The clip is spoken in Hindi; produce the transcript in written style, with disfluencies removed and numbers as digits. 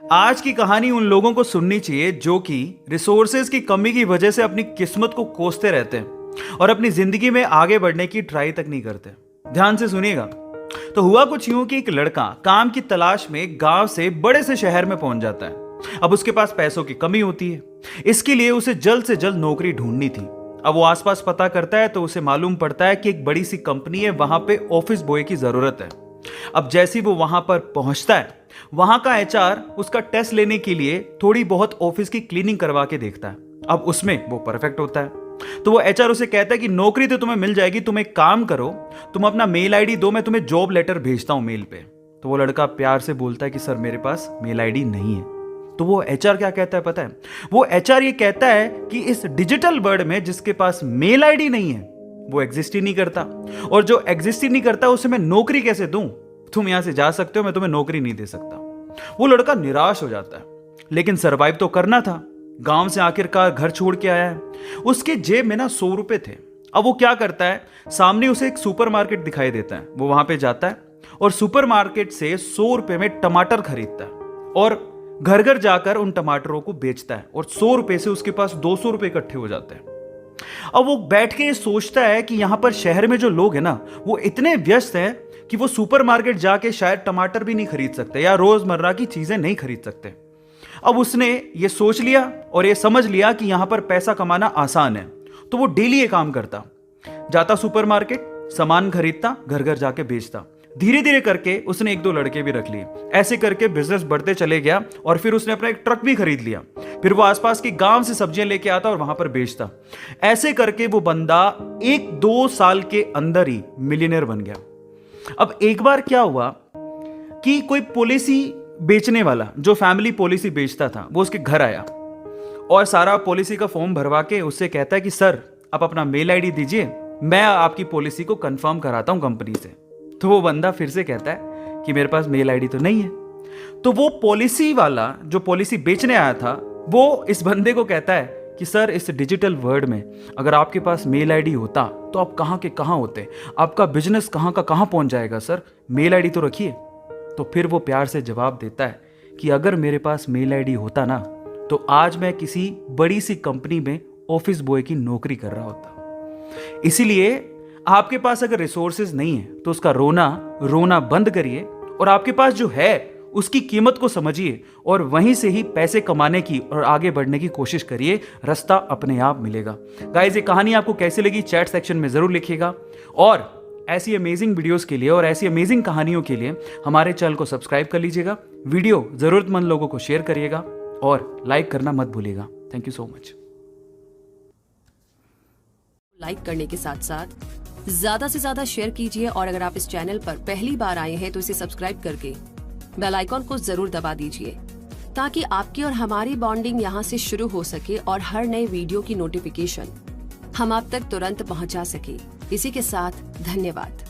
आज की कहानी उन लोगों को सुननी चाहिए जो कि रिसोर्सेज की कमी की वजह से अपनी किस्मत को कोसते रहते हैं और अपनी जिंदगी में आगे बढ़ने की ट्राई तक नहीं करते। ध्यान से सुनिएगा। तो हुआ कुछ यूं कि एक लड़का काम की तलाश में गांव से बड़े से शहर में पहुंच जाता है। अब उसके पास पैसों की कमी होती है, इसके लिए उसे जल्द से जल्द नौकरी ढूंढनी थी। अब वो आसपास पता करता है तो उसे मालूम पड़ता है कि एक बड़ी सी कंपनी है, वहां पे ऑफिस बॉय की जरूरत है। अब जैसे ही वो वहां पर पहुंचता है, वहां का एचआर उसका टेस्ट लेने के लिए थोड़ी बहुत ऑफिस की क्लीनिंग करवा के देखता है। अब उसमें वो परफेक्ट होता है, तो वो एचआर उसे कहता है कि नौकरी तो तुम्हें मिल जाएगी, तुम एक काम करो, तुम अपना मेल आईडी दो, मैं तुम्हें जॉब लेटर भेजता हूं मेल पे। तो वो लड़का प्यार से बोलता है कि सर मेरे पास मेल आईडी नहीं है। तो वो एचआर क्या कहता है पता है? वो एचआर ये कहता है कि इस डिजिटल वर्ल्ड में जिसके पास मेल आईडी नहीं है वो एग्जिस्ट ही नहीं करता, और जो एग्जिस्ट ही नहीं करता उसे मैं नौकरी कैसे दूं? तुम यहां से जा सकते हो, मैं तुम्हें नौकरी नहीं दे सकता। वो लड़का निराश हो जाता है, लेकिन सरवाइव तो करना था। गांव से आखिरकार घर छोड़ के आया है, उसके जेब में ना 100 रुपए थे। अब वो क्या करता है, सामने उसे एक सुपरमार्केट दिखाई देता है, वो वहां पे जाता है और सुपरमार्केट से 100 रुपए में टमाटर खरीदता है और घर घर जाकर उन टमाटरों को बेचता है, और 100 रुपए से उसके पास 200 रुपए इकट्ठे हो जाते हैं। अब वो बैठ के सोचता है कि यहां पर शहर में जो लोग हैं ना, वो इतने व्यस्त हैं कि वो सुपरमार्केट जाके शायद टमाटर भी नहीं खरीद सकते या रोजमर्रा की चीजें नहीं खरीद सकते। अब उसने ये सोच लिया और ये समझ लिया कि यहां पर पैसा कमाना आसान है, तो वो डेली ये काम करता, जाता सुपरमार्केट, सामान खरीदता, घर घर जाके बेचता। धीरे धीरे करके उसने 1-2 लड़के भी रख लिए। ऐसे करके बिजनेस बढ़ते चले गया और फिर उसने अपना एक ट्रक भी खरीद लिया। फिर वो आसपास के गांव से सब्जियां लेके आता और वहां पर बेचता। ऐसे करके वो बंदा 1-2 साल के अंदर ही मिलियनर बन गया। अब एक बार क्या हुआ कि कोई पॉलिसी बेचने वाला, जो फैमिली पॉलिसी बेचता था, वो उसके घर आया और सारा पॉलिसी का फॉर्म भरवा के उससे कहता है कि सर आप अपना मेल आईडी दीजिए, मैं आपकी पॉलिसी को कंफर्म कराता हूं कंपनी से। तो वो बंदा फिर से कहता है कि मेरे पास मेल आईडी तो नहीं है। तो वो पॉलिसी वाला जो पॉलिसी बेचने आया था, वो इस बंदे को कहता है कि सर इस डिजिटल वर्ल्ड में अगर आपके पास मेल आईडी होता तो आप कहां के कहां होते, आपका बिजनेस कहां का कहां पहुंच जाएगा, सर मेल आईडी तो रखिए। तो फिर वो प्यार से जवाब देता है कि अगर मेरे पास मेल आईडी होता ना, तो आज मैं किसी बड़ी सी कंपनी में ऑफिस बॉय की नौकरी कर रहा होता। इसीलिए आपके पास अगर रिसोर्सेज नहीं है तो उसका रोना बंद करिए और आपके पास जो है उसकी कीमत को समझिए और वहीं से ही पैसे कमाने की और आगे बढ़ने की कोशिश करिए। रास्ता अपने आप मिलेगा। गाइस, ये कहानी आपको कैसी लगी चैट सेक्शन में जरूर लिखिएगा, और ऐसी अमेजिंग वीडियोस के लिए और ऐसी अमेजिंग कहानियों के लिए हमारे चैनल को सब्सक्राइब कर लीजिएगा। वीडियो जरूरतमंद लोगों को शेयर करिएगा और लाइक करना मत भूलिएगा। Thank you so much. Like करने के साथ साथ ज्यादा से ज्यादा शेयर कीजिए, और अगर आप इस चैनल पर पहली बार आए हैं तो इसे सब्सक्राइब करके बेल आइकॉन को जरूर दबा दीजिए, ताकि आपकी और हमारी बॉन्डिंग यहाँ से शुरू हो सके और हर नए वीडियो की नोटिफिकेशन हम आप तक तुरंत पहुँचा सके। इसी के साथ धन्यवाद।